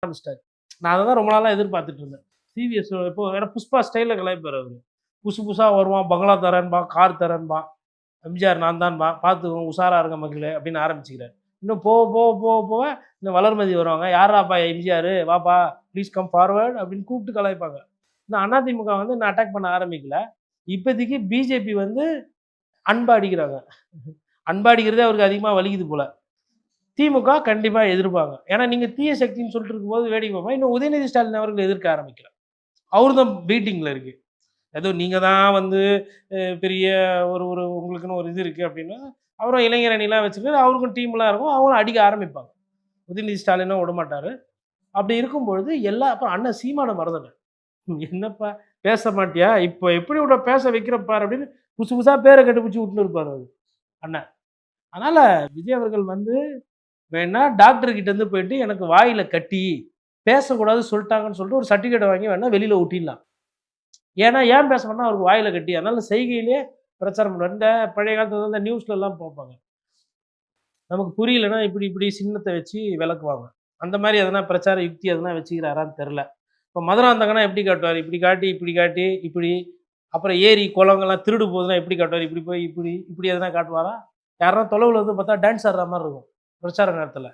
ஆரம்பிச்சிட்டாரு. நான் அதை தான் ரொம்ப நாளாக எதிர்பார்த்துட்டு இருந்தேன். சிவிஎஸ் இப்போ வேற புஷ்பா ஸ்டைலில் கலாய்ப்பார் அவர். புதுசு புதுசாக வருவான், பங்களா தரேன்பான், கார் தரேன்பான், எம்ஜிஆர் நான் தான்பா, பார்த்துக்கோங்க உஷாரா இருங்க மக்களே அப்படின்னு ஆரம்பிச்சுக்கிறார். இன்னும் போக போக போக போக இன்னும் வளர்மதி வருவாங்க. யாராப்பா எம்ஜிஆர் வாப்பா ப்ளீஸ் கம் ஃபார்வர்ட் அப்படின்னு கூப்பிட்டு கலாய்ப்பாங்க. இன்னும் அதிமுக வந்து இன்னும் அட்டாக் பண்ண ஆரம்பிக்கல. இப்போதைக்கு பிஜேபி வந்து அன்பா அடிக்கிறாங்க. அன்பா அடிக்கிறதே அவருக்கு அதிகமாக வலிக்குது போல. திமுக கண்டிப்பா எதிர்ப்பாங்க. ஏன்னா நீங்க தீய சக்தின்னு சொல்லிட்டு இருக்கும்போது வேடிக்கை பார்ப்போம். இன்னும் உதயநிதி ஸ்டாலின் அவர்கள் எதிர்க்க ஆரம்பிக்கல. அவரு தான் வெயிட்டிங்ல இருக்கு. ஏதோ நீங்க தான் வந்து பெரிய ஒரு ஒரு உங்களுக்குன்னு ஒரு இது இருக்கு அப்படின்னா, அவரும் இளைஞர் அணிலாம் வச்சுட்டு அவருக்கும் டீம்லாம் இருக்கும். அவங்களும் அடிக்க ஆரம்பிப்பாங்க. உதயநிதி ஸ்டாலினும் விடமாட்டாரு. அப்படி இருக்கும் பொழுது அப்புறம் அண்ணன் சீமான மறந்துட்டேன். என்னப்பா பேச மாட்டியா? இப்போ எப்படி உன்ன பேச வைக்கிறேன் பாரு அப்படின்னு புதுசு புதுசா பேர கண்டுபிடிச்சு விட்டுன்னு இருப்பாரு அவரு அண்ணன். அதனால விஜய் அவர்கள் வந்து வேணா டாக்டர் கிட்ட இருந்து போயிட்டு எனக்கு வாயில கட்டி பேசக்கூடாது சொல்லிட்டாங்கன்னு சொல்லிட்டு ஒரு சர்டிஃபிகேட் வாங்கி வேணா வெளியில ஒட்டிடலாம். ஏன்னா ஏன் பேச மாட்டேன்னா அவருக்கு வாயில கட்டி. அதனால செய்கையிலே பிரச்சாரம் பண்ணுவார். இந்த பழைய காலத்துல இந்த நியூஸ்ல எல்லாம் பார்ப்பாங்க. நமக்கு புரியலன்னா இப்படி இப்படி சின்னத்தை வச்சு விளக்குவாங்க. அந்த மாதிரி எதனா பிரச்சார யுக்தி எதனா வச்சுக்கிறாரான்னு தெரியல. இப்போ மதுராந்தகனா எப்படி காட்டுவார்? இப்படி காட்டி, இப்படி காட்டி, இப்படி அப்புறம் ஏரி, குளங்கள்லாம் திருடு போகுதுன்னா எப்படி காட்டுவார்? இப்படி போய் இப்படி, இப்படி எதனா காட்டுவாரா? யாருன்னா தொலைவுல இருந்து பார்த்தா டான்ஸ் ஆடுற மாரி இருக்கும். பிரச்சார நேரத்துல.